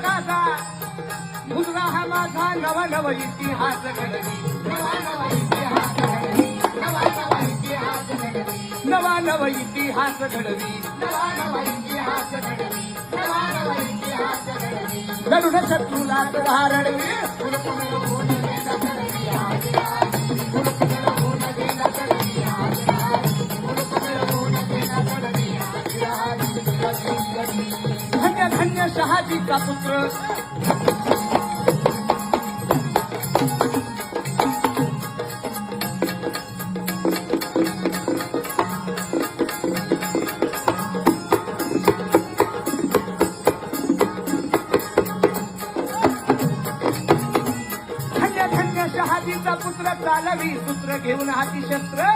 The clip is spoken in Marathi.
गाथा मुद्रा हा माझा नवा नव इतिहास घडवी नवा नव इतिहास घडवी नवा नव इतिहास घडवी नवा नव इतिहास घडवी नवा नव इतिहास घडवी नवा नव इतिहास घडवी गरुड शत्रूला धारडवी धन्य धन्य शहाजीचा पुत्र धन्य धन्य शहाजीचा पुत्र चालवी सूत्र घेऊन हाती शस्त्र